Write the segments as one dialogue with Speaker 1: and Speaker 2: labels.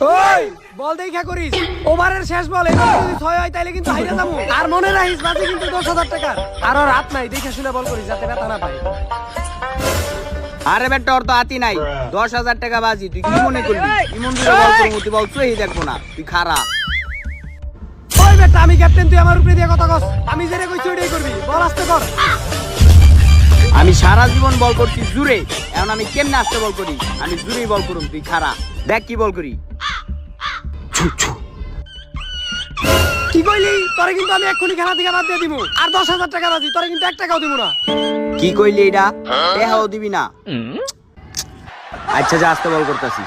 Speaker 1: ওই বল দেখা করিস, ওভারের শেষ বল এবার যদি 6 হয় তাইলে কিন্তু হাইরা যাবো। আর মনে রাখিস বাজি কিন্তু 10,000 টাকা। আর রাত নাই, দেখে শুনে বল করিস যাতে ব্যথা না পায়।
Speaker 2: আরে বেটা ওর তো আতি নাই, 10,000 টাকা বাজি। তুই কি মনে করবি ইমন দিলে বল করবো? তুই বল তুই দেখবো না, তুই খারা।
Speaker 1: ওই বেটা আমি ক্যাপ্টেন, তুই আমার উপরে দিয়ে কথা কস। আমি যেটা কইছি ওইটাই করবি, বল আস্তে কর।
Speaker 2: আমি সারা জীবন বল করছি জুড়ে, এখন আমি কেমনে আসতে বল করি? আমি জুড়েই বল করুম, তুই খারা। দেখ কি বল করি।
Speaker 1: কি কইলি? তোরে কিন্তু আমি এক্ষুনি খেলা থেকে বাদ দিয়ে দিব। আর 10,000 টাকা বাজি, তোরে কিন্তু 1 টাকাও দিব না।
Speaker 2: কি কইলি এটা? দেখাও দিবি না? আচ্ছা যা, আসতে বল করতেছি।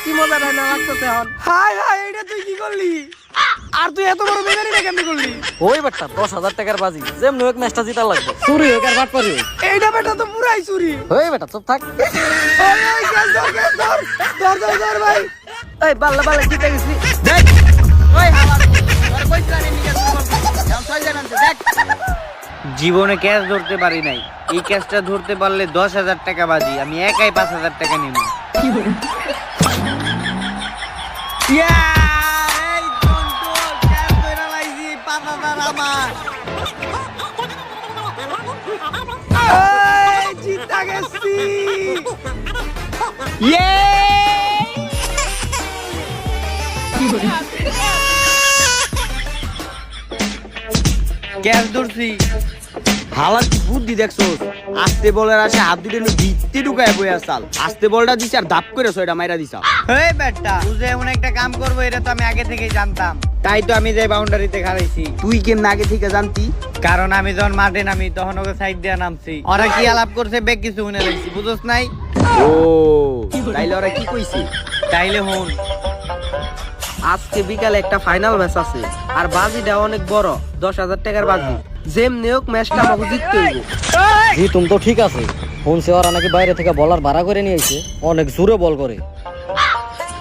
Speaker 1: কি মজা না লাগতেছে এখন। হাই হাই, এটা তুই কি করলি? আর তুই এত বড় বেজারিটা কেমনে করলি?
Speaker 3: ওই বেটা 10,000 টাকার বাজি, যেমন হোক ম্যাচটা জিতা লাগবে। চুরি হোক আর বাট পারি হোক,
Speaker 1: এইটা বেটা তো পুরাই চুরি।
Speaker 3: ওই বেটা চুপ থাক।
Speaker 1: ওই ওই গ্যাস ধর, গ্যাস ধর, ধর ধর ধর ভাই।
Speaker 3: এই বাল্লা বাল্লা জিতে গেছি।
Speaker 2: দেখ ওই হাওয়া তোর কইছলা নি নিয়ে বল কর। এখন চল যাবেন দেখ। জীবনে ক্যাশ ধরতে পারি নাই, এই ক্যাশটা ধরতে পারলে 10,000 টাকা বাজি। আমি একাই 5,000 টাকা নিব। কি বলে? ইয়া এই কন্ট্রোল ক্যাশ ধরে লাইছি 5,000 আমার।
Speaker 1: এই জিতা গেছি।
Speaker 2: ইয়ে ক্যাশ ধরছি। হালাত বুদ্ধি দেখছোস? আস্তে বলের আসে হাত দুটো ভিত্তি ঢুকায় বই আসাল। আস্তে বলটা দিছে আর ধাপ করে ছয়টা মাইরা দিছা। এই বেটা তুই যে এমন একটা কাম করবো এটা তো আমি আগে থেকেই জানতাম। তাই তো আমি যে বাউন্ডারিতে খাড়াইছি। তুই কেমন আগে থেকে জানতি? কারণ আমি যখন মাঠে নামি তখন ওকে সাইড দিয়ে নামছি। ওরা কি আলাপ করছে বেগ কিছু শুনে লাইছি, বুঝোস নাই? ও তাইলে ওরা কি কইছে? তাইলে হন,
Speaker 3: আজকে বিকালে একটা ফাইনাল ম্যাচ আছে, আর বাজিটা অনেক বড়, 10,000 টাকার বাজি। যেমনি হোক ম্যাচটা আমাকে জিততে হইব।
Speaker 4: জি তুমি তো ঠিক আছে, শুনছি ওরা নাকি বাইরে থেকে বলার ভাড়া করে নিয়ে আইছে, অনেক জোরে বল করে।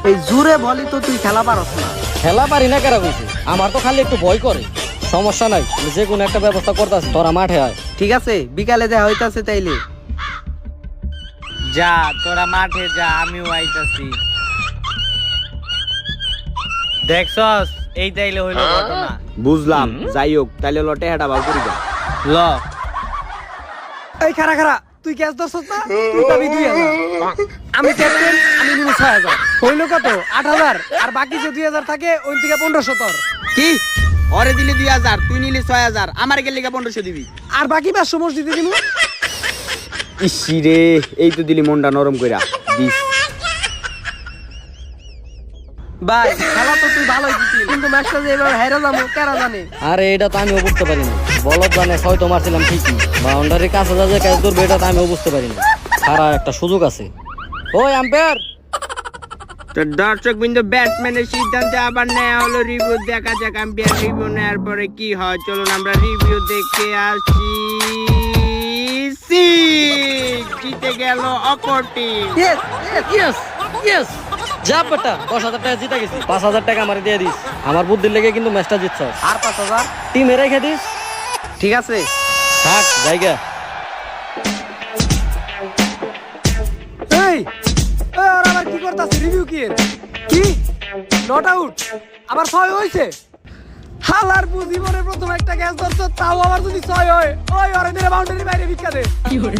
Speaker 3: এই জোরে বলি তো তুই খেলা পারস না।
Speaker 4: খেলা পারি না কেরা কইছে? আমার তো খালি একটু ভয় করে। সমস্যা নাই, আমি যে কোনো একটা ব্যবস্থা করতেছি, তোরা মাঠে আয়।
Speaker 3: ঠিক আছে, বিকালে যা হইতাছে তাইলে।
Speaker 2: যা তোরা মাঠে যা, আমিও আইতাছি। দেখছস এই তাইলে হইল ঘটনা। বুঝলাম, যাই হোক তাইলে লটে হেটা বাল করি যা। ল
Speaker 1: এই খারা খারা, তুই ক্যাশ ধরছস না? তুই পাবি 2,000। আমি ক্যাপ্টেন, আমি নিব 6,000। হইল কত? 8,000। আর বাকি যে 2,000 থাকে ওই থেকে 1,500 তোর।
Speaker 2: কি ওরে দিলি 2,000, তুই নিলি 6,000, আমার গেলে 1,500 দিবি।
Speaker 1: আর বাকি 500 মসজিদে দিব।
Speaker 2: ইসি রে, এই তো দিলি মনটা নরম কইরা দিস।
Speaker 3: ভাই খেলা তো তুই ভালোই জিতলি, কিন্তু ম্যাচটা যে এবার হেরে যাবো কেরা জানে।
Speaker 4: আরে এটা তো আমিও বুঝতে পারি না। বলত জানে হয়তো মারছিলাম ঠিকই, বাউন্ডারির কাছে যা যে ক্যাচ ধরবে এটা তো আমিও বুঝতে পারি না। সারা একটা সুযোগ আছে। ওই আম্পায়ার,
Speaker 2: তো দর্শক বিন্দু ব্যাটসম্যানের সিদ্ধান্তে আবার নেওয়া হলো রিভিউ। দেখা যাক আম্পায়ার রিভিউ নেওয়ার পরে কি হয়। চলুন আমরা রিভিউ দেখে আসি। জিতে গেল অপর টিম।
Speaker 4: ইয়েস ইয়েস ইয়েস, যা বেটা 10,000 টাকা জিতে গেছি। 5,000 টাকা আমার দিয়ে দিস, আমার বুদ্ধির লেগে কিন্তু ম্যাচটা জিতছস।
Speaker 3: আর 5,000
Speaker 4: টিমে রেখে দিস।
Speaker 3: ঠিক আছে
Speaker 4: থাক জায়গা।
Speaker 1: এই আর আবার কি করতাছিস? রিভিউ কি এর? কি নট আউট? আবার 6 হইছে? হালার জীবনে প্রথম একটা ক্যাচ ধরছ, তাও আবার যদি 6 হয়। ওই ওরে মেরে বাউন্ডারির বাইরে ভিক্ষা দে। কি করে?